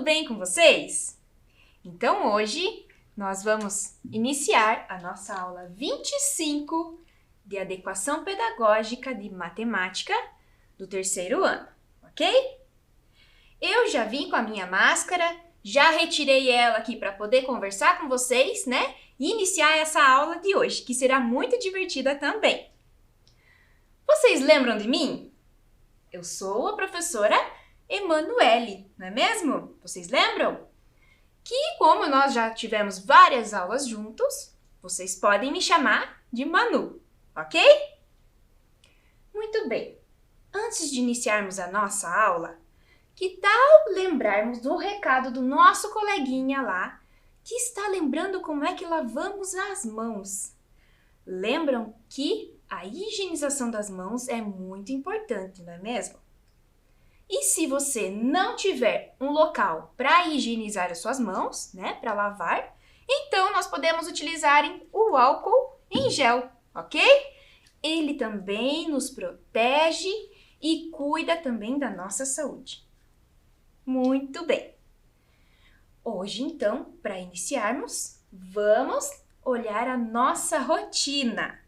tudo bem com vocês? Então hoje nós vamos iniciar a nossa aula 25 de adequação pedagógica de matemática do terceiro ano, ok? Eu já vim com a minha máscara, já retirei ela aqui para poder conversar com vocês, né? E iniciar essa aula de hoje, que será muito divertida também. Vocês lembram de mim? Eu sou a professora Emanuele, não é mesmo? Vocês lembram? Que como nós já tivemos várias aulas juntos, vocês podem me chamar de Manu, ok? Muito bem. Antes de iniciarmos a nossa aula, que tal lembrarmos do recado do nosso coleguinha lá, que está lembrando como é que lavamos as mãos? Lembram que a higienização das mãos é muito importante, não é mesmo? E se você não tiver um local para higienizar as suas mãos, né, para lavar, então nós podemos utilizar o álcool em gel, ok? Ele também nos protege e cuida também da nossa saúde. Muito bem. Hoje, então, para iniciarmos, vamos olhar a nossa rotina.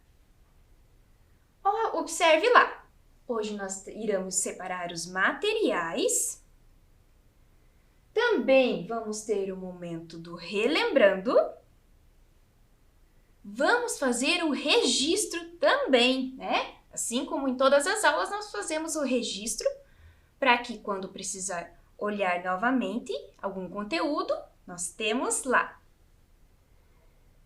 Observe lá. Hoje nós iremos separar os materiais. Também vamos ter o momento do relembrando. Vamos fazer o registro também, né? Assim como em todas as aulas, nós fazemos o registro para que quando precisar olhar novamente algum conteúdo, nós temos lá.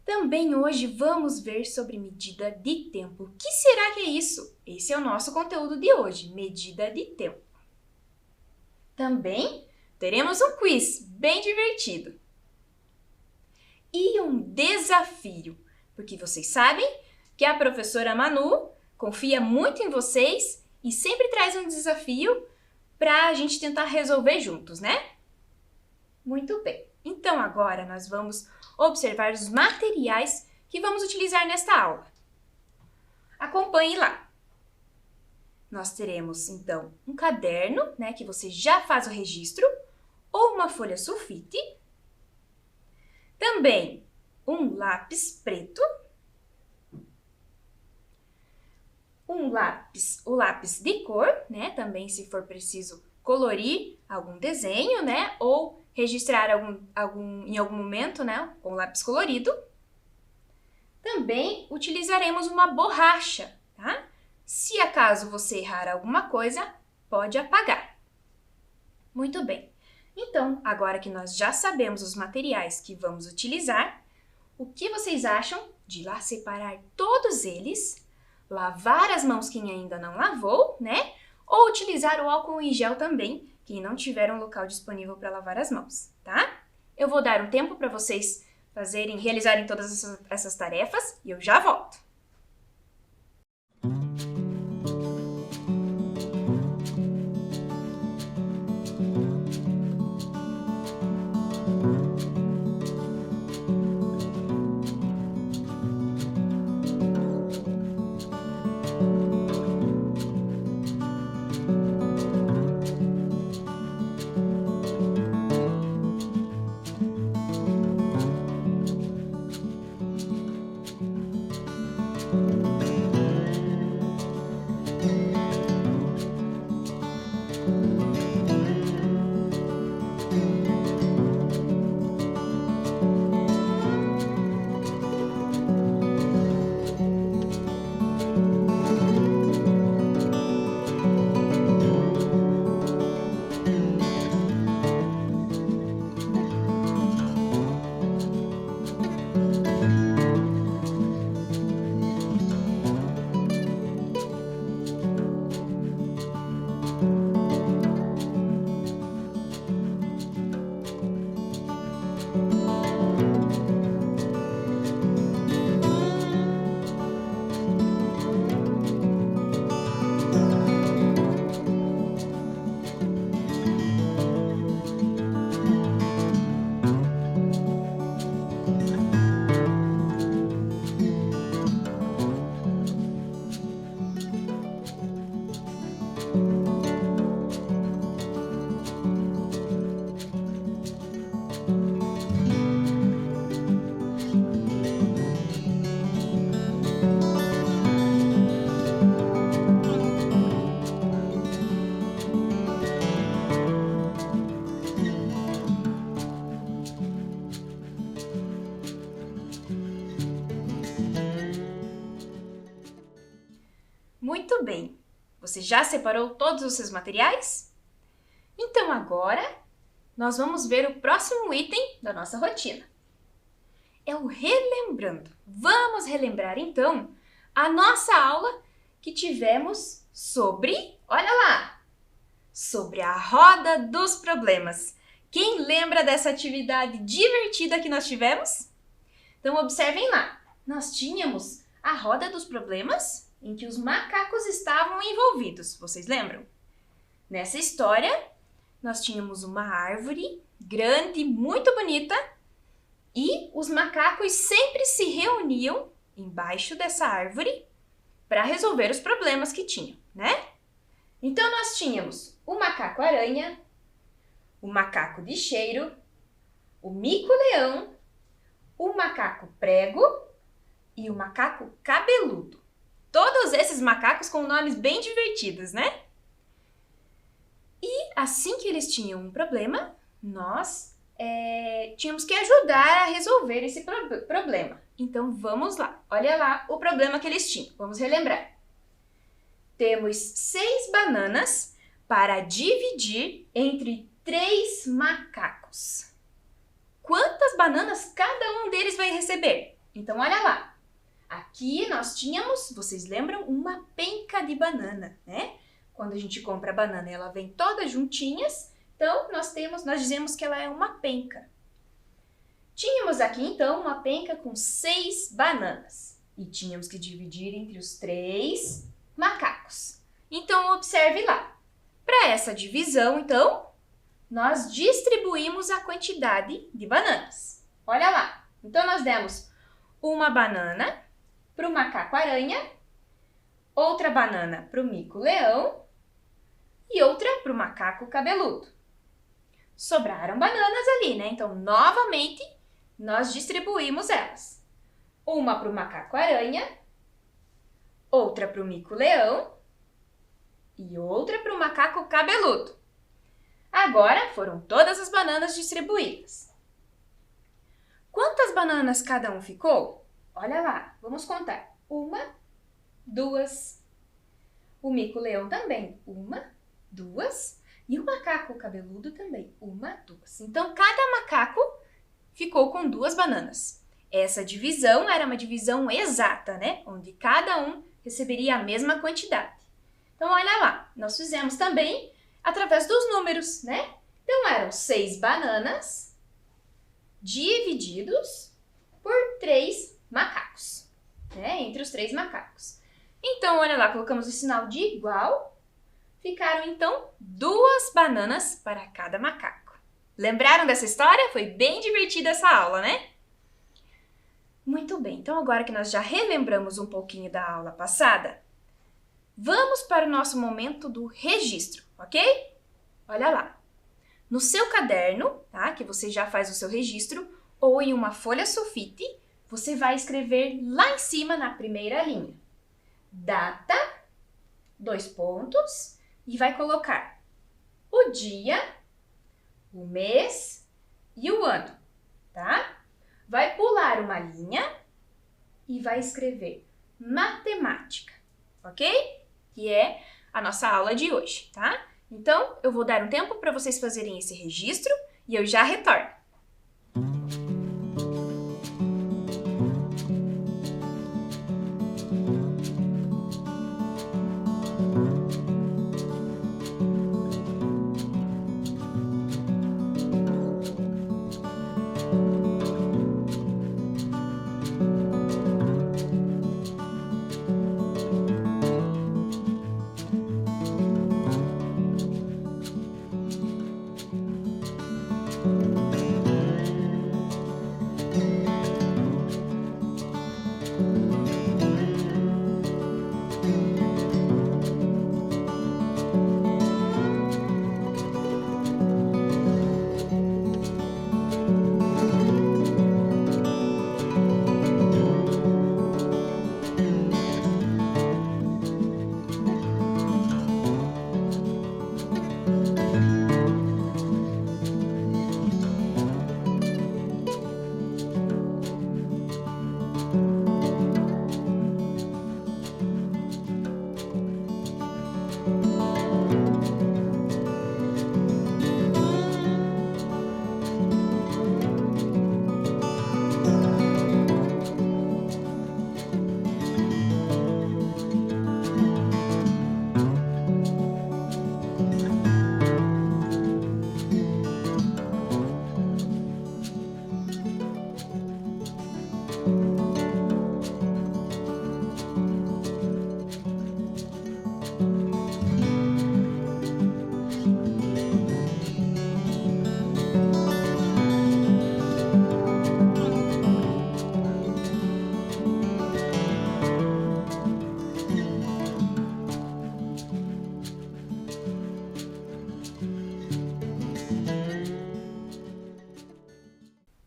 Também hoje vamos ver sobre medida de tempo. O que será que é isso? Esse é o nosso conteúdo de hoje, medida de tempo. Também teremos um quiz bem divertido. E um desafio, porque vocês sabem que a professora Manu confia muito em vocês e sempre traz um desafio para a gente tentar resolver juntos, né? Muito bem. Então agora nós vamos observar os materiais que vamos utilizar nesta aula. Acompanhe lá. Nós teremos, então, um caderno, né, que você já faz o registro, ou uma folha sulfite. Também um lápis preto. O lápis de cor, né, também se for preciso colorir algum desenho, né, ou registrar em algum momento, né, com lápis colorido. Também utilizaremos uma borracha, tá? Se acaso você errar alguma coisa, pode apagar. Muito bem. Então, agora que nós já sabemos os materiais que vamos utilizar, o que vocês acham de lá separar todos eles, lavar as mãos quem ainda não lavou, né? Ou utilizar o álcool em gel também, quem não tiver um local disponível para lavar as mãos, tá? Eu vou dar um tempo para vocês realizarem todas essas tarefas e eu já volto. Você já separou todos os seus materiais? Então agora nós vamos ver o próximo item da nossa rotina. É o relembrando. Vamos relembrar então a nossa aula que tivemos sobre, olha lá, sobre a roda dos problemas. Quem lembra dessa atividade divertida que nós tivemos? Então observem lá, nós tínhamos a roda dos problemas em que os macacos estavam envolvidos, vocês lembram? Nessa história, nós tínhamos uma árvore grande, muito bonita, e os macacos sempre se reuniam embaixo dessa árvore para resolver os problemas que tinham, né? Então nós tínhamos o macaco-aranha, o macaco de cheiro, o mico-leão, o macaco-prego e o macaco cabeludo. Todos esses macacos com nomes bem divertidos, né? E assim que eles tinham um problema, nós tínhamos que ajudar a resolver esse problema. Então vamos lá, olha lá o problema que eles tinham, vamos relembrar. Temos 6 bananas para dividir entre 3 macacos. Quantas bananas cada um deles vai receber? Então olha lá, aqui nós tínhamos, vocês lembram, uma penca de banana, né? Quando a gente compra a banana, ela vem todas juntinhas, então nós dizemos que ela é uma penca. Tínhamos aqui então uma penca com 6 bananas e tínhamos que dividir entre os 3 macacos. Então observe lá. Para essa divisão, então, nós distribuímos a quantidade de bananas. Olha lá. Então nós demos uma banana para o macaco-aranha, outra banana para o mico-leão e outra para o macaco cabeludo. Sobraram bananas ali, né? Então, novamente, nós distribuímos elas. Uma para o macaco-aranha, outra para o mico-leão e outra para o macaco cabeludo. Agora foram todas as bananas distribuídas. Quantas bananas cada um ficou? Olha lá, vamos contar. 1, 2. O mico-leão também. 1, 2. E o macaco cabeludo também. 1, 2. Então, cada macaco ficou com 2 bananas. Essa divisão era uma divisão exata, né? Onde cada um receberia a mesma quantidade. Então, olha lá. Nós fizemos também através dos números, né? Então, eram 6 bananas divididos por 3 macacos, né? Entre os 3 macacos. Então, olha lá, colocamos o sinal de igual. Ficaram, então, 2 bananas para cada macaco. Lembraram dessa história? Foi bem divertida essa aula, né? Muito bem, então agora que nós já relembramos um pouquinho da aula passada, vamos para o nosso momento do registro, ok? Olha lá. No seu caderno, tá? Que você já faz o seu registro, ou em uma folha sulfite, você vai escrever lá em cima, na primeira linha, data, 2 pontos, e vai colocar o dia, o mês e o ano, tá? Vai pular uma linha e vai escrever matemática, ok? Que é a nossa aula de hoje, tá? Então, eu vou dar um tempo para vocês fazerem esse registro e eu já retorno.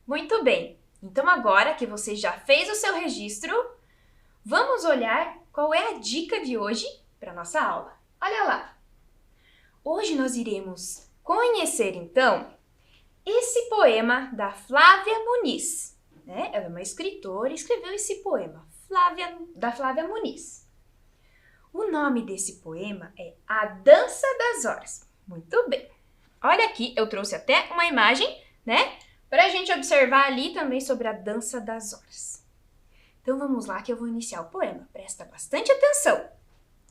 Muito bem. Então agora que você já fez o seu registro, vamos olhar qual é a dica de hoje para nossa aula. Olha lá! Hoje nós iremos conhecer, então, esse poema da Flávia Muniz. Né? Ela é uma escritora e escreveu esse poema, da Flávia Muniz. O nome desse poema é A Dança das Horas. Muito bem. Olha aqui, eu trouxe até uma imagem, né? Para a gente observar ali também sobre a dança das horas. Então vamos lá que eu vou iniciar o poema. Presta bastante atenção,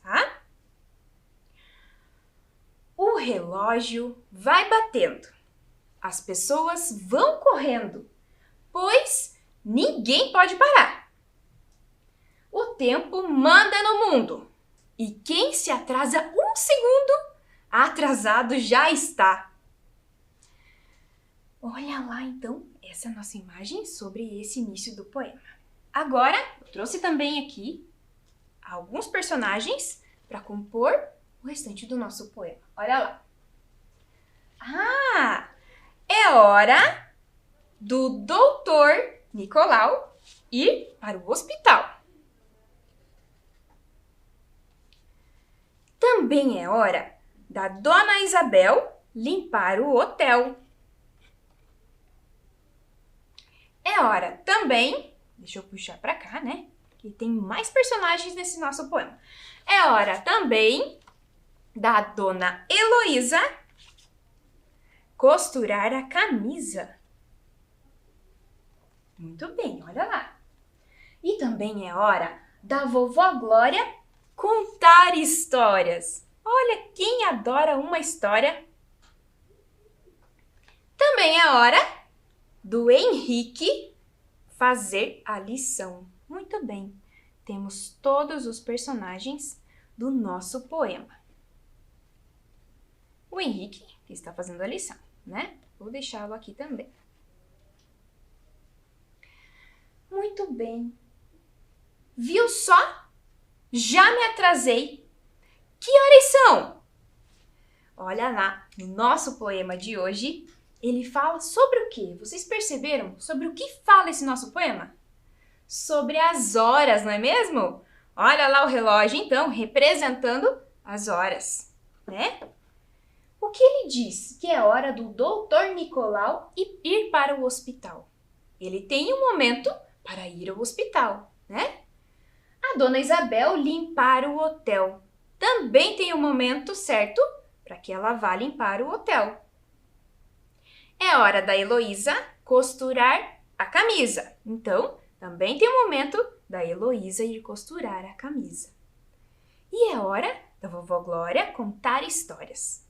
tá? O relógio vai batendo. As pessoas vão correndo, pois ninguém pode parar. O tempo manda no mundo. E quem se atrasa um segundo, atrasado já está. Olha lá, então, essa é a nossa imagem sobre esse início do poema. Agora, eu trouxe também aqui alguns personagens para compor o restante do nosso poema. Olha lá. Ah, é hora do doutor Nicolau ir para o hospital. Também é hora da Dona Isabel limpar o hotel. É hora também, deixa eu puxar para cá, né? Que tem mais personagens nesse nosso poema. É hora também da Dona Heloísa costurar a camisa. Muito bem, olha lá. E também é hora da Vovó Glória contar histórias. Olha, quem adora uma história? Também é hora do Henrique fazer a lição. Muito bem, temos todos os personagens do nosso poema. O Henrique que está fazendo a lição, né? Vou deixá-lo aqui também. Muito bem. Viu só? Já me atrasei. Que horas são? Olha lá, no nosso poema de hoje, ele fala sobre o quê? Vocês perceberam sobre o que fala esse nosso poema? Sobre as horas, não é mesmo? Olha lá o relógio, então, representando as horas, né? O que ele diz? Que é hora do doutor Nicolau ir para o hospital. Ele tem um momento para ir ao hospital, né? A Dona Isabel limpar o hotel. Também tem um momento certo para que ela vá limpar o hotel. É hora da Heloísa costurar a camisa. Então, também tem um momento da Heloísa ir costurar a camisa. E é hora da Vovó Glória contar histórias.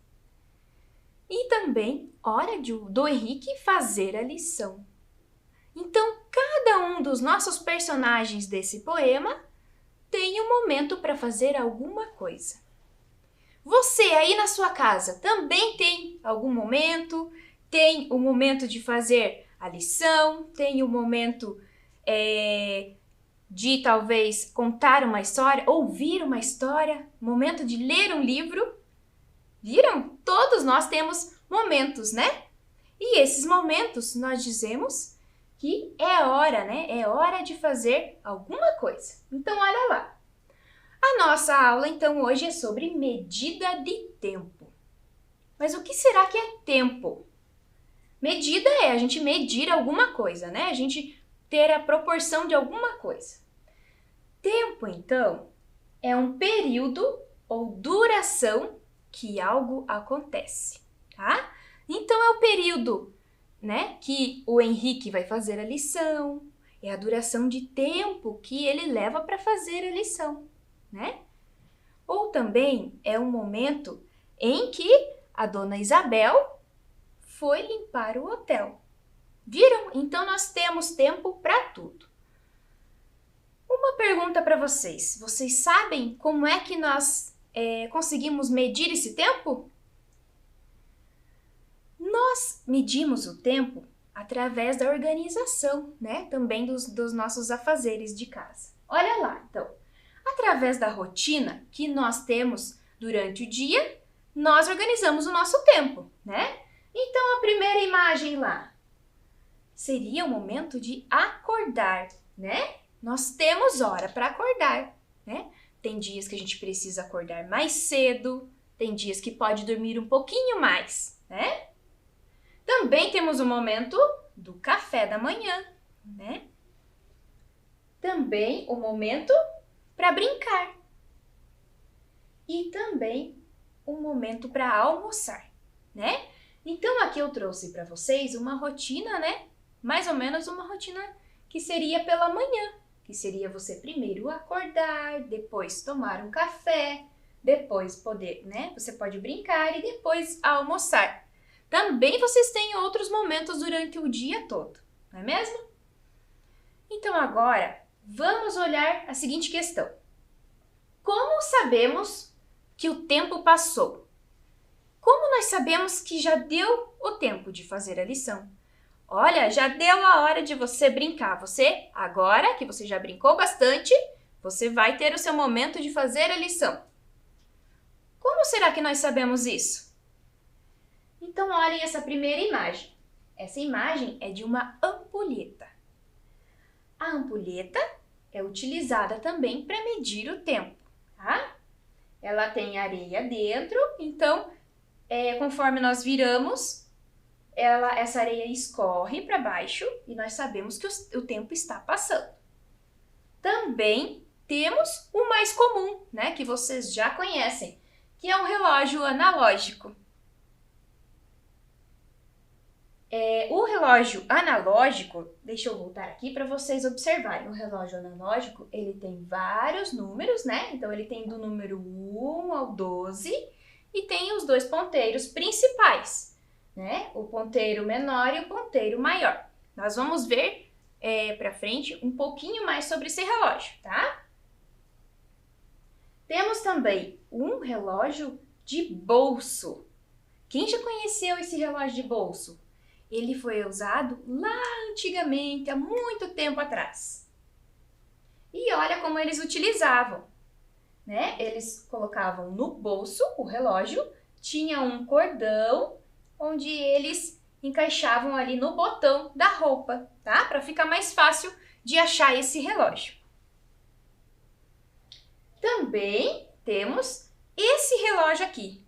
E também hora do Henrique fazer a lição. Então, cada um dos nossos personagens desse poema tem um momento para fazer alguma coisa. Você aí na sua casa também tem algum momento? Tem o momento de fazer a lição, tem o momento de talvez contar uma história, ouvir uma história, momento de ler um livro. Viram? Todos nós temos momentos, né? E esses momentos nós dizemos que é hora, né? É hora de fazer alguma coisa. Então, olha lá. A nossa aula, então, hoje é sobre medida de tempo. Mas o que será que é tempo? Medida é a gente medir alguma coisa, né? A gente ter a proporção de alguma coisa. Tempo, então, é um período ou duração que algo acontece, tá? Então, é o período, né, que o Henrique vai fazer a lição, é a duração de tempo que ele leva para fazer a lição, né? Ou também é um momento em que a Dona Isabel foi limpar o hotel. Viram? Então, nós temos tempo para tudo. Uma pergunta para vocês. Vocês sabem como é que nós conseguimos medir esse tempo? Nós medimos o tempo através da organização, né? Também dos nossos afazeres de casa. Olha lá, então. Através da rotina que nós temos durante o dia, nós organizamos o nosso tempo, né? Então, a primeira imagem lá. seria o momento de acordar, né? Nós temos hora para acordar, né? Tem dias que a gente precisa acordar mais cedo, tem dias que pode dormir um pouquinho mais, né? Também temos o momento do café da manhã, né? Também o momento para brincar. E também o momento para almoçar, né? Então aqui eu trouxe para vocês uma rotina, né? Mais ou menos uma rotina que seria pela manhã, que seria você primeiro acordar, depois tomar um café, depois poder, né? Você pode brincar e depois almoçar. Também vocês têm outros momentos durante o dia todo, não é mesmo? Então agora, vamos olhar a seguinte questão. Como sabemos que o tempo passou? Como nós sabemos que já deu o tempo de fazer a lição? Olha, já deu a hora de você brincar. Você, agora que você já brincou bastante, você vai ter o seu momento de fazer a lição. Como será que nós sabemos isso? Então, olhem essa primeira imagem. Essa imagem é de uma ampulheta. A ampulheta é utilizada também para medir o tempo, tá? Ela tem areia dentro, então, conforme nós viramos, essa areia escorre para baixo e nós sabemos que o tempo está passando. Também temos o mais comum, né, que vocês já conhecem, que é um relógio analógico. O relógio analógico, deixa eu voltar aqui para vocês observarem. O relógio analógico, ele tem vários números, né? Então, ele tem do número 1 ao 12 e tem os dois ponteiros principais, né? O ponteiro menor e o ponteiro maior. Nós vamos ver para frente um pouquinho mais sobre esse relógio, tá? Temos também um relógio de bolso. Quem já conheceu esse relógio de bolso? Ele foi usado lá antigamente, há muito tempo atrás. E olha como eles utilizavam, né? Eles colocavam no bolso o relógio, tinha um cordão onde eles encaixavam ali no botão da roupa, tá? Para ficar mais fácil de achar esse relógio. Também temos esse relógio aqui,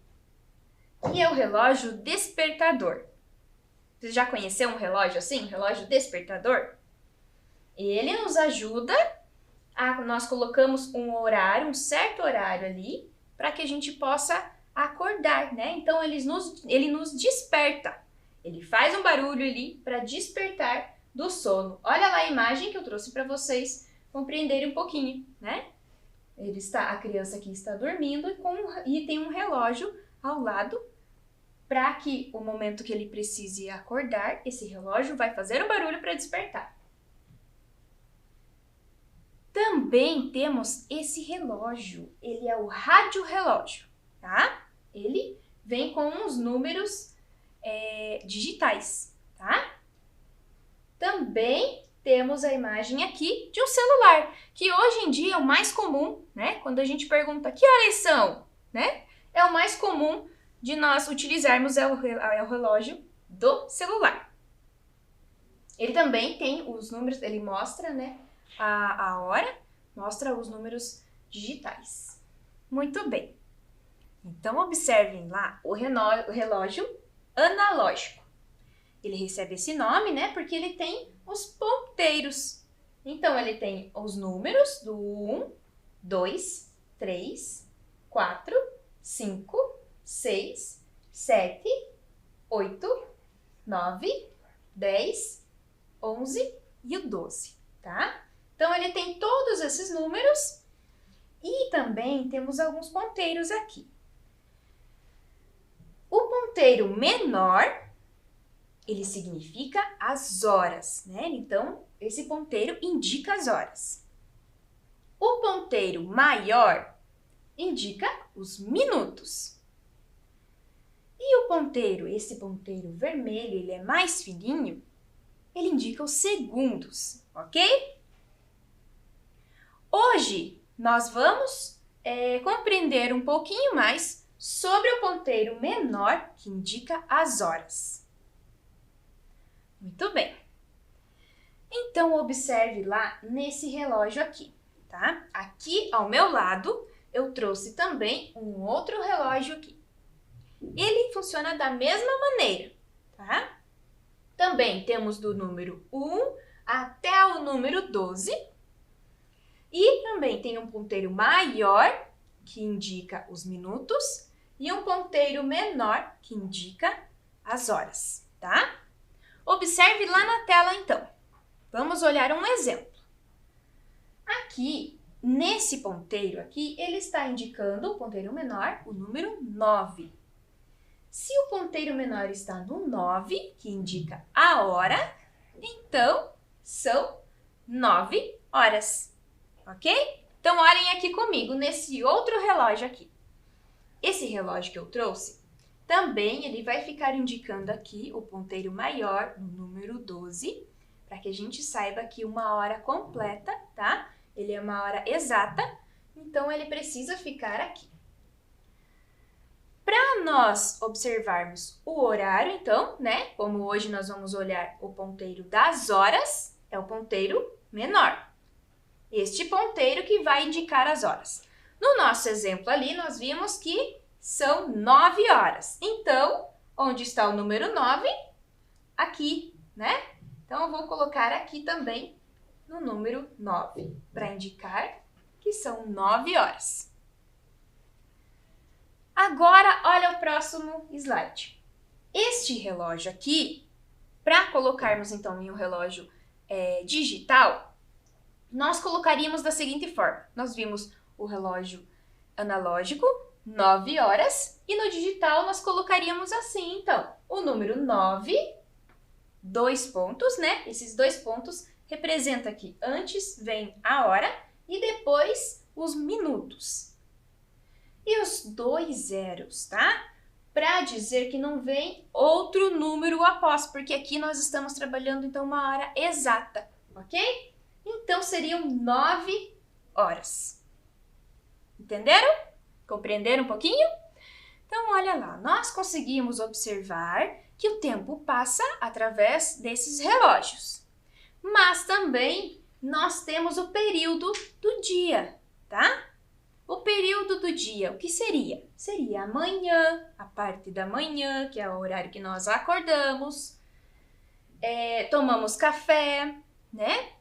que é o relógio despertador. Você já conheceu um relógio assim, um relógio despertador? Ele nos ajuda nós colocamos um horário, um certo horário ali, para que a gente possa acordar, né? Então ele nos desperta. Ele faz um barulho ali para despertar do sono. Olha lá a imagem que eu trouxe para vocês compreenderem um pouquinho, né? A criança aqui está dormindo e tem um relógio ao lado para que o momento que ele precise acordar, esse relógio vai fazer um barulho para despertar. Também temos esse relógio, ele é o rádio-relógio, tá? Ele vem com os números digitais, tá? Também temos a imagem aqui de um celular, que hoje em dia é o mais comum, né? Quando a gente pergunta que horas são, né? É o mais comum de nós utilizarmos o relógio do celular. Ele também tem os números, ele mostra, né, a hora, mostra os números digitais. Muito bem. Então, observem lá o relógio analógico. Ele recebe esse nome, né, porque ele tem os ponteiros. Então, ele tem os números do 1, 2, 3, 4, 5, 6, 7, 8, 9, 10, 11 e o 12, tá? Então, ele tem todos esses números e também temos alguns ponteiros aqui. O ponteiro menor, ele significa as horas, né? Então, esse ponteiro indica as horas. O ponteiro maior indica os minutos. E o ponteiro, esse ponteiro vermelho, ele é mais fininho, ele indica os segundos, ok? Hoje, nós vamos compreender um pouquinho mais sobre o ponteiro menor, que indica as horas. Muito bem. Então, observe lá nesse relógio aqui, tá? Aqui ao meu lado, eu trouxe também um outro relógio aqui. Ele funciona da mesma maneira, tá? Também temos do número 1 até o número 12. E também tem um ponteiro maior, que indica os minutos, e um ponteiro menor, que indica as horas, tá? Observe lá na tela, então. Vamos olhar um exemplo. Aqui, nesse ponteiro aqui, ele está indicando o ponteiro menor, o número 9. Se o ponteiro menor está no 9, que indica a hora, então são 9 horas, ok? Então, olhem aqui comigo nesse outro relógio aqui. Esse relógio que eu trouxe, também ele vai ficar indicando aqui o ponteiro maior, no número 12, para que a gente saiba que uma hora completa, tá? Ele é uma hora exata, então ele precisa ficar aqui. Para nós observarmos o horário, então, né? Como hoje nós vamos olhar o ponteiro das horas, é o ponteiro menor. Este ponteiro que vai indicar as horas. No nosso exemplo ali, nós vimos que são 9 horas. Então, onde está o número 9? Aqui, né? Então, eu vou colocar aqui também no número 9, para indicar que são 9 horas. Agora, olha o próximo slide. Este relógio aqui, para colocarmos então em um relógio digital, nós colocaríamos da seguinte forma. Nós vimos o relógio analógico, 9 horas, e no digital nós colocaríamos assim, então, o número 9, 2 pontos, né? Esses 2 pontos representam aqui, antes vem a hora e depois os minutos. E os 2 zeros, tá? Para dizer que não vem outro número após, porque aqui nós estamos trabalhando, então, uma hora exata, ok? Então, seriam 9 horas. Entenderam? Compreenderam um pouquinho? Então, olha lá, nós conseguimos observar que o tempo passa através desses relógios. Mas também nós temos o período do dia, tá? O período do dia, o que seria? Seria a manhã, a parte da manhã, que é o horário que nós acordamos, tomamos café, né?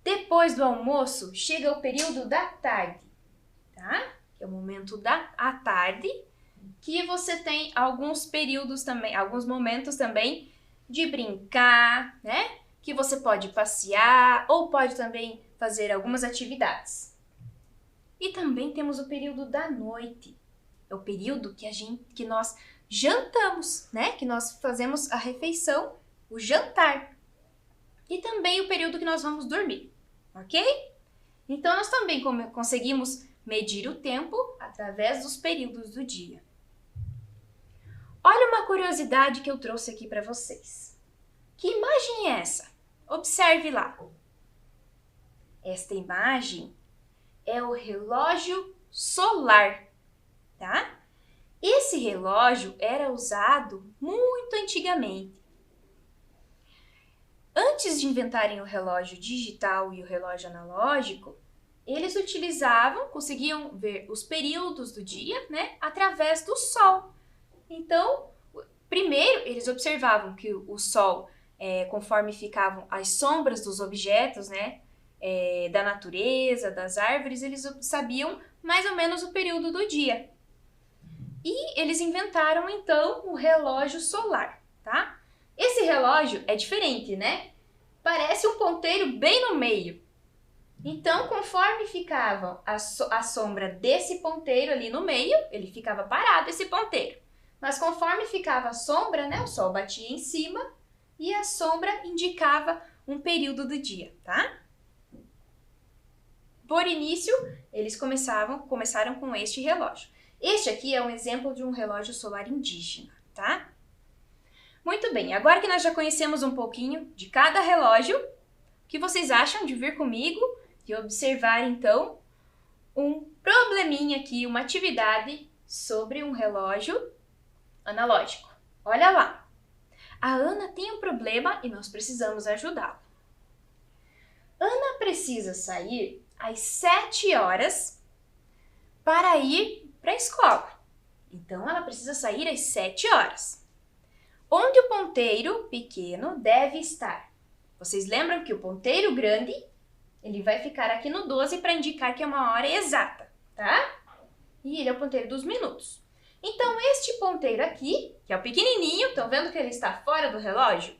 Depois do almoço, chega o período da tarde, tá? Que é o momento da tarde, que você tem alguns períodos também, alguns momentos também de brincar, né? Que você pode passear ou pode também fazer algumas atividades. E também temos o período da noite. É o período que nós jantamos, né? Que nós fazemos a refeição, o jantar. E também o período que nós vamos dormir, ok? Então, nós também conseguimos medir o tempo através dos períodos do dia. Olha uma curiosidade que eu trouxe aqui para vocês. Que imagem é essa? Observe lá. Esta imagem é o relógio solar, tá? Esse relógio era usado muito antigamente. Antes de inventarem o relógio digital e o relógio analógico, eles conseguiam ver os períodos do dia, né, através do sol. Então, primeiro eles observavam que o sol, conforme ficavam as sombras dos objetos, né, da natureza, das árvores, eles sabiam mais ou menos o período do dia. E eles inventaram, então, o relógio solar, tá? Esse relógio é diferente, né? Parece um ponteiro bem no meio. Então, conforme ficava a sombra desse ponteiro ali no meio, ele ficava parado, esse ponteiro. Mas conforme ficava a sombra, né, o sol batia em cima e a sombra indicava um período do dia, tá? Por início, eles começaram com este relógio. Este aqui é um exemplo de um relógio solar indígena, tá? Muito bem, agora que nós já conhecemos um pouquinho de cada relógio, o que vocês acham de vir comigo e observar, então, um probleminha aqui, uma atividade sobre um relógio analógico? Olha lá! A Ana tem um problema e nós precisamos ajudá-la. Ana precisa sair às 7 horas para ir para a escola. Então, ela precisa sair às 7 horas. Onde o ponteiro pequeno deve estar? Vocês lembram que o ponteiro grande, ele vai ficar aqui no 12 para indicar que é uma hora exata, tá? E ele é o ponteiro dos minutos. Então, este ponteiro aqui, que é o pequenininho, estão vendo que ele está fora do relógio?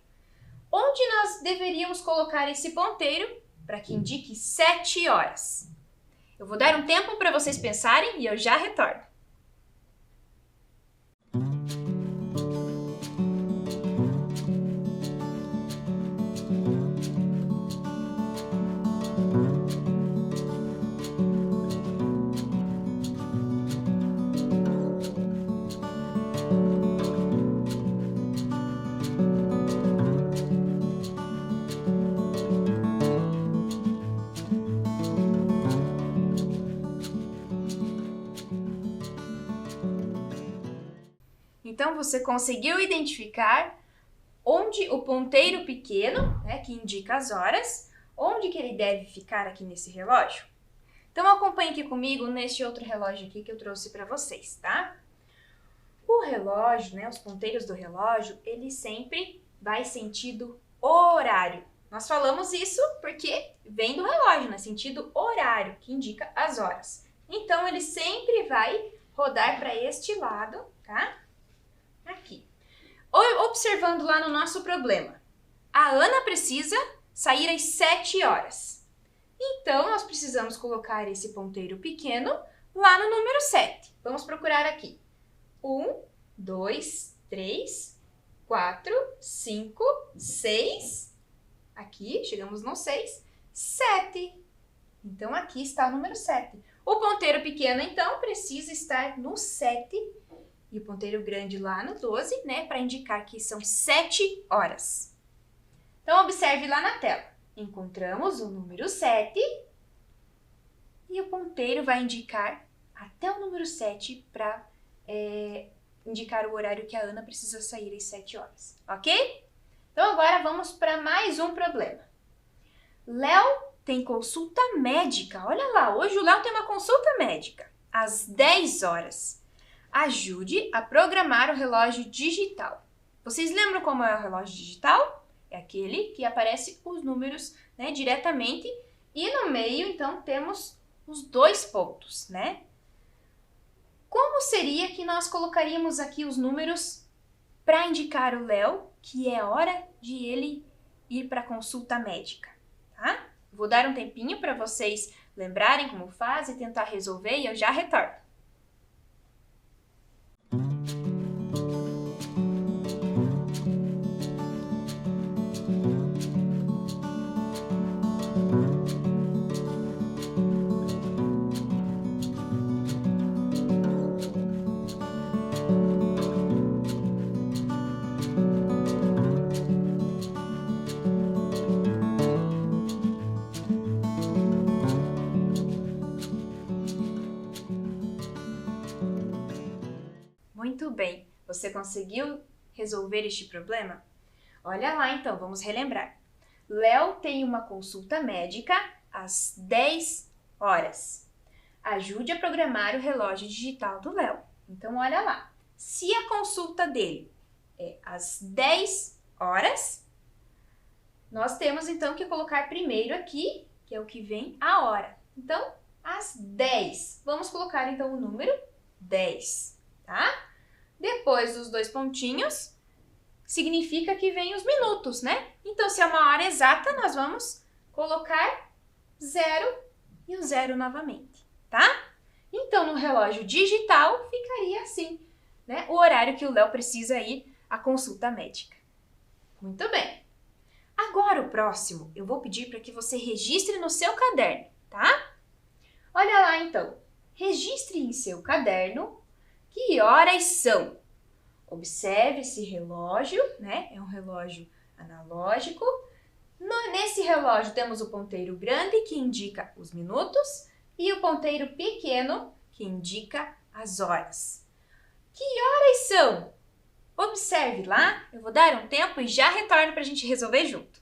Onde nós deveríamos colocar esse ponteiro para que indique 7 horas? Eu vou dar um tempo para vocês pensarem e eu já retorno. Então, você conseguiu identificar onde o ponteiro pequeno, né, que indica as horas, onde que ele deve ficar aqui nesse relógio? Então, acompanhe aqui comigo neste outro relógio aqui que eu trouxe para vocês, tá? O relógio, né, os ponteiros do relógio, ele sempre vai sentido horário. Nós falamos isso porque vem do relógio, né, sentido horário, que indica as horas. Então, ele sempre vai rodar para este lado, tá? Aqui. Observando lá no nosso problema, a Ana precisa sair às 7 horas. Então, nós precisamos colocar esse ponteiro pequeno lá no número 7. Vamos procurar aqui. 1, 2, 3, 4, 5, 6. Aqui, chegamos no 6. 7. Então, aqui está o número 7. O ponteiro pequeno, então, precisa estar no 7. E o ponteiro grande lá no 12, né, para indicar que são 7 horas. Então, observe lá na tela. Encontramos o número 7 e o ponteiro vai indicar até o número 7 para indicar o horário que a Ana precisa sair às 7 horas, ok? Então, agora vamos para mais um problema. Léo tem consulta médica. Olha lá, hoje o Léo tem uma consulta médica às 10 horas. Ajude a programar o relógio digital. Vocês lembram como é o relógio digital? É aquele que aparece os números, né, diretamente e no meio, então, temos os 2 pontos, né? Como seria que nós colocaríamos aqui os números para indicar o Léo que é hora de ele ir para a consulta médica, tá? Vou dar um tempinho para vocês lembrarem como faz e tentar resolver e eu já retorno. Muito bem, você conseguiu resolver este problema? Olha lá então, vamos relembrar. Léo tem uma consulta médica às 10 horas. Ajude a programar o relógio digital do Léo. Então, olha lá. Se a consulta dele é às 10 horas, nós temos então que colocar primeiro aqui, que é o que vem a hora. Então, às 10. Vamos colocar então o número 10, tá? Depois dos 2 pontinhos, significa que vem os minutos, né? Então, se é uma hora exata, nós vamos colocar 0 e o 0 novamente, tá? Então, no relógio digital, ficaria assim, né? O horário que o Léo precisa ir à consulta médica. Muito bem. Agora, o próximo, eu vou pedir para que você registre no seu caderno, tá? Olha lá, então. Registre em seu caderno que horas são. Observe esse relógio, né? É um relógio analógico. Nesse relógio temos o ponteiro grande, que indica os minutos, e o ponteiro pequeno, que indica as horas. Que horas são? Observe lá, eu vou dar um tempo e já retorno para a gente resolver junto.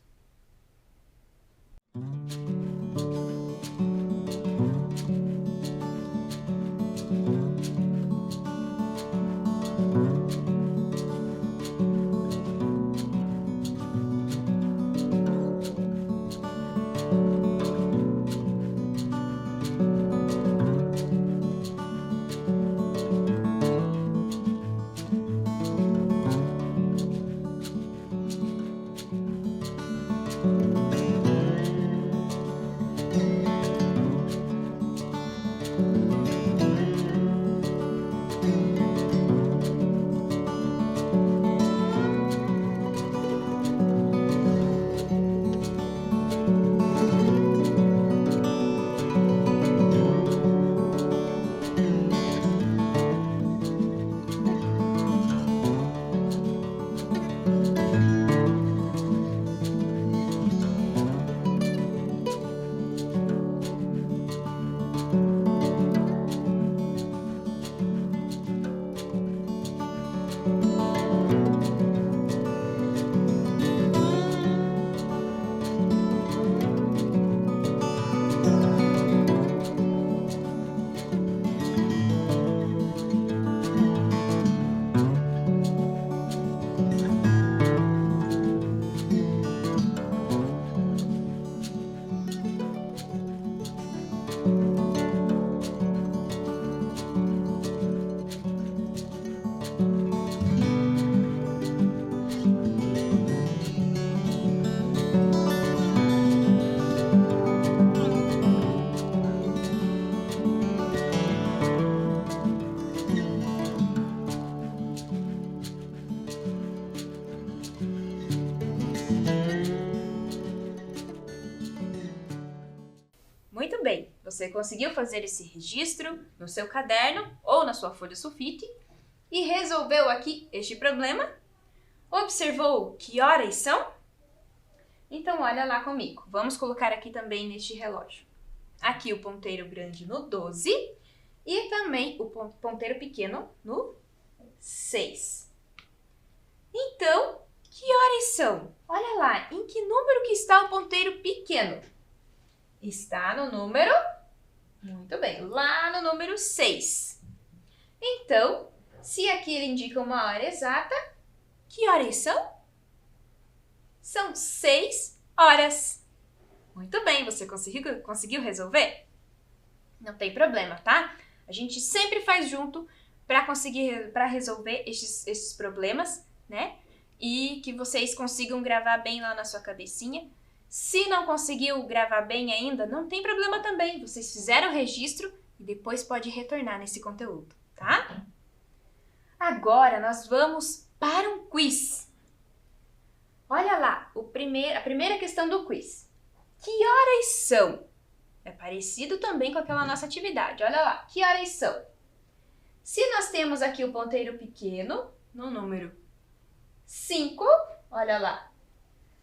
Muito bem, você conseguiu fazer esse registro no seu caderno ou na sua folha sulfite e resolveu aqui este problema? Observou que horas são? Então olha lá comigo, vamos colocar aqui também neste relógio. Aqui o ponteiro grande no 12 e também o ponteiro pequeno no 6. Então, que horas são? Olha lá, em que número que está o ponteiro pequeno? Está no número, muito bem, lá no número 6. Então, se aqui ele indica uma hora exata, que horas são? São 6 horas. Muito bem, você conseguiu resolver? Não tem problema, tá? A gente sempre faz junto para resolver esses problemas, né? E que vocês consigam gravar bem lá na sua cabecinha. Se não conseguiu gravar bem ainda, não tem problema também. Vocês fizeram o registro e depois pode retornar nesse conteúdo, tá? Agora nós vamos para um quiz. Olha lá, a primeira questão do quiz. Que horas são? É parecido também com aquela nossa atividade. Olha lá, que horas são? Se nós temos aqui o ponteiro pequeno, no número 5, olha lá,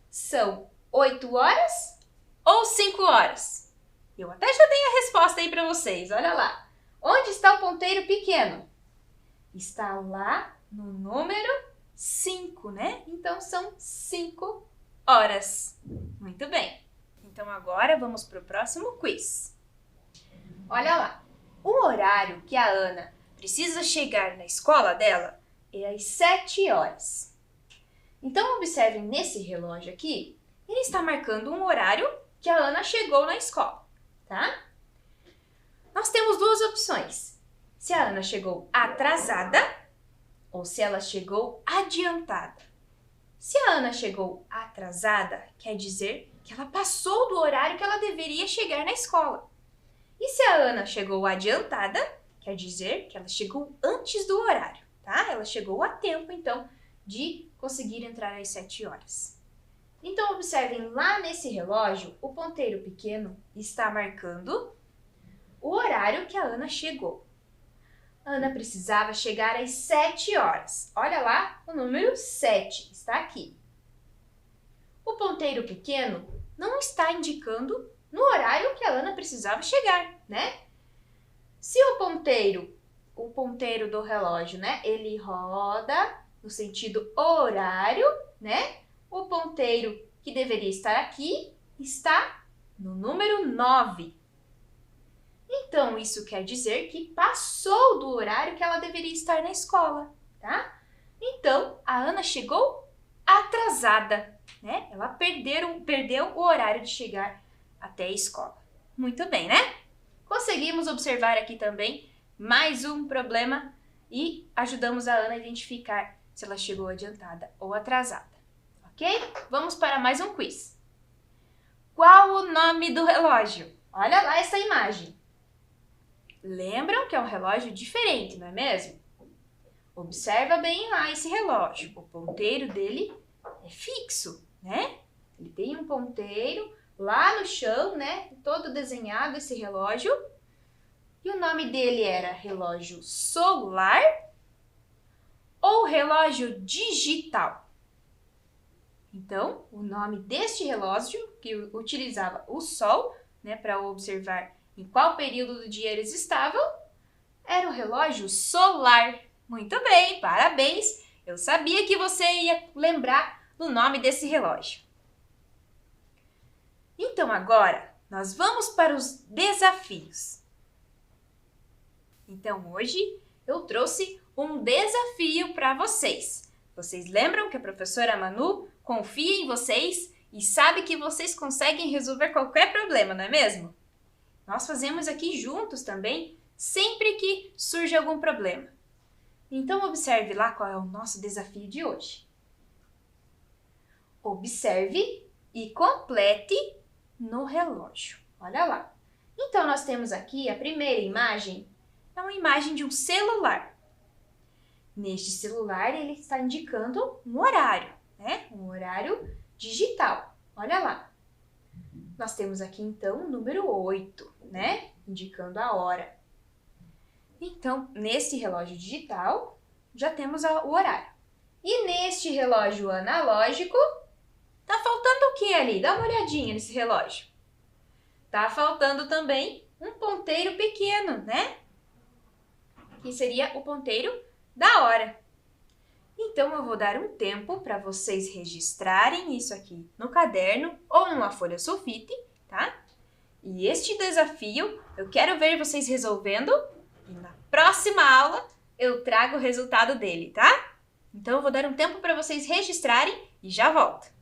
são 8 horas ou 5 horas? Eu até já tenho a resposta aí para vocês, olha lá. Onde está o ponteiro pequeno? Está lá no número 5, né? Então, são 5 horas. Muito bem. Então, agora vamos para o próximo quiz. Olha lá. O horário que a Ana precisa chegar na escola dela é às 7 horas. Então, observem nesse relógio aqui, ele está marcando um horário que a Ana chegou na escola, tá? Nós temos duas opções. Se a Ana chegou atrasada ou se ela chegou adiantada. Se a Ana chegou atrasada, quer dizer que ela passou do horário que ela deveria chegar na escola. E se a Ana chegou adiantada, quer dizer que ela chegou antes do horário, tá? Ela chegou a tempo, então, de conseguir entrar às 7 horas. Então, observem lá nesse relógio, o ponteiro pequeno está marcando o horário que a Ana chegou. A Ana precisava chegar às 7 horas. Olha lá, o número 7 está aqui. O ponteiro pequeno não está indicando no horário que a Ana precisava chegar, né? Se o ponteiro do relógio, né, ele roda no sentido horário, né? O ponteiro que deveria estar aqui está no número 9. Então, isso quer dizer que passou do horário que ela deveria estar na escola, tá? Então, a Ana chegou atrasada, né? Ela perdeu o horário de chegar até a escola. Muito bem, né? Conseguimos observar aqui também mais um problema e ajudamos a Ana a identificar se ela chegou adiantada ou atrasada, ok? Vamos para mais um quiz. Qual o nome do relógio? Olha lá essa imagem. Lembram que é um relógio diferente, não é mesmo? Observa bem lá esse relógio. O ponteiro dele é fixo, né? Ele tem um ponteiro lá no chão, né? Todo desenhado esse relógio. E o nome dele era relógio solar ou relógio digital? Então, o nome deste relógio, que utilizava o sol, né, para observar em qual período do dia eles estavam, era o relógio solar. Muito bem, parabéns! Eu sabia que você ia lembrar do nome desse relógio. Então agora, nós vamos para os desafios. Então hoje eu trouxe um desafio para vocês. Vocês lembram que a professora Manu confia em vocês e sabe que vocês conseguem resolver qualquer problema, não é mesmo? Nós fazemos aqui juntos também, sempre que surge algum problema. Então observe lá qual é o nosso desafio de hoje. Observe e complete no relógio. Olha lá. Então nós temos aqui a primeira imagem, é uma imagem de um celular. Neste celular ele está indicando um horário, né? Um horário digital. Olha lá. Nós temos aqui então o número 8, né? Indicando a hora. Então, nesse relógio digital, já temos o horário. E neste relógio analógico, tá faltando o que ali? Dá uma olhadinha nesse relógio. Tá faltando também um ponteiro pequeno, né? Que seria o ponteiro da hora. Então, eu vou dar um tempo para vocês registrarem isso aqui no caderno ou numa folha sulfite, tá? E este desafio eu quero ver vocês resolvendo e na próxima aula eu trago o resultado dele, tá? Então, eu vou dar um tempo para vocês registrarem e já volto.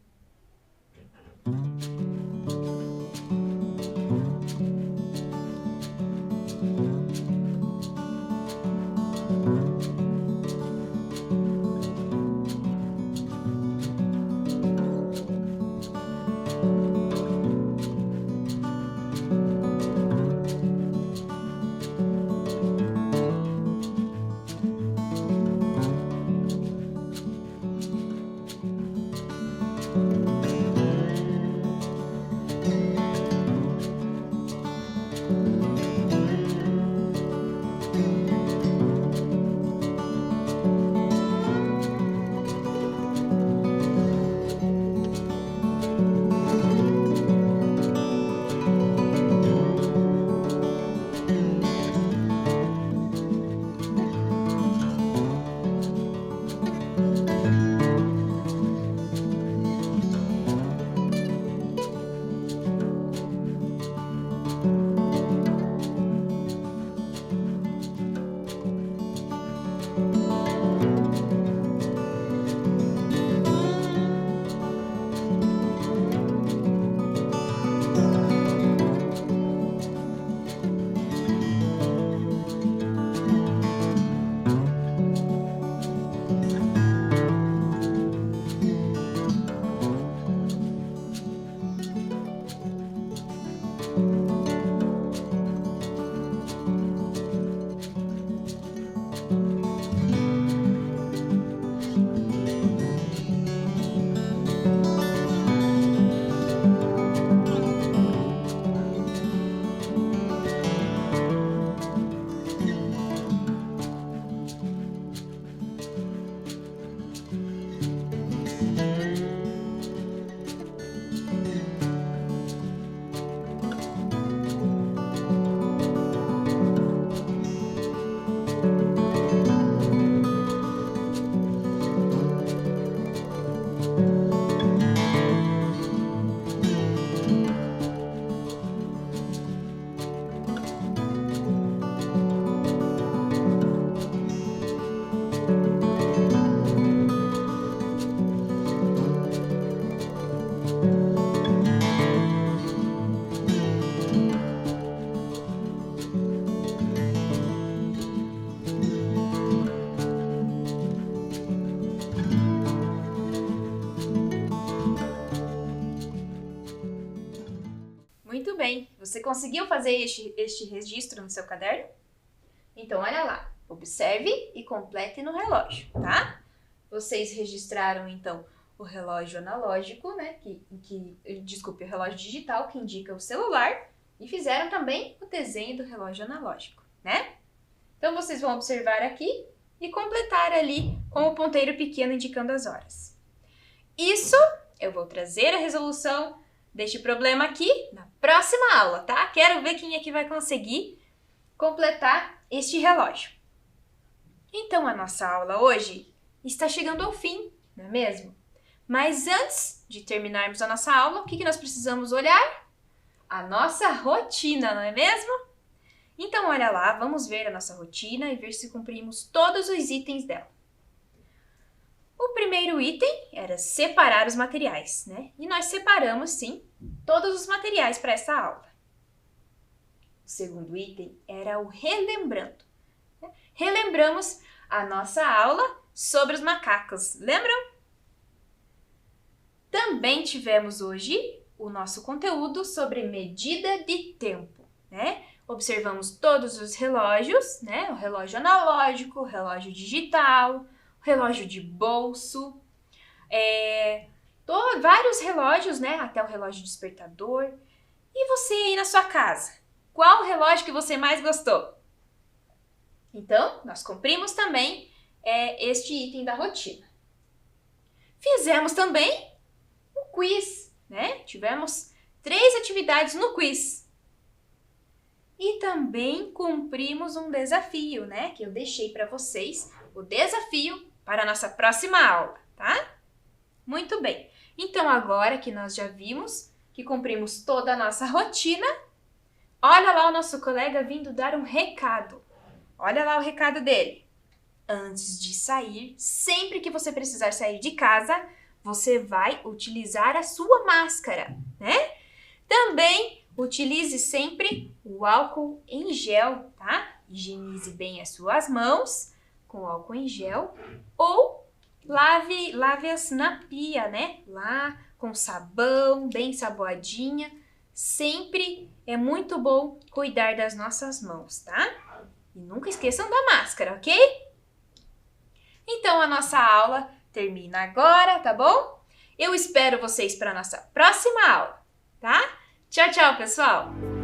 Muito bem. Você conseguiu fazer este registro no seu caderno? Então, olha lá. Observe e complete no relógio, tá? Vocês registraram, então, o relógio analógico, né? Desculpe, o relógio digital, que indica o celular. E fizeram também o desenho do relógio analógico, né? Então, vocês vão observar aqui e completar ali com o ponteiro pequeno indicando as horas. Isso, eu vou trazer a resolução deste problema aqui na próxima aula, tá? Quero ver quem é que vai conseguir completar este relógio. Então, a nossa aula hoje está chegando ao fim, não é mesmo? Mas antes de terminarmos a nossa aula, o que nós precisamos olhar? A nossa rotina, não é mesmo? Então, olha lá, vamos ver a nossa rotina e ver se cumprimos todos os itens dela. O primeiro item era separar os materiais, né? E nós separamos, sim, todos os materiais para essa aula. O segundo item era o relembrando. Relembramos a nossa aula sobre os macacos, lembram? Também tivemos hoje o nosso conteúdo sobre medida de tempo, né? Observamos todos os relógios, né? O relógio analógico, o relógio digital, o relógio de bolso, vários relógios, né? Até o relógio despertador. E você aí na sua casa? Qual o relógio que você mais gostou? Então, nós cumprimos também este item da rotina. Fizemos também o quiz, né? Tivemos 3 atividades no quiz. E também cumprimos um desafio, né? Que eu deixei para vocês, o desafio para a nossa próxima aula, tá? Muito bem. Então, agora que nós já vimos que cumprimos toda a nossa rotina, olha lá o nosso colega vindo dar um recado. Olha lá o recado dele. Antes de sair, sempre que você precisar sair de casa, você vai utilizar a sua máscara, né? Também utilize sempre o álcool em gel, tá? Higienize bem as suas mãos com álcool em gel ou lave-as na pia, né? Lá com sabão, bem saboadinha. Sempre é muito bom cuidar das nossas mãos, tá? E nunca esqueçam da máscara, ok? Então, a nossa aula termina agora, tá bom? Eu espero vocês para a nossa próxima aula, tá? Tchau, tchau, pessoal!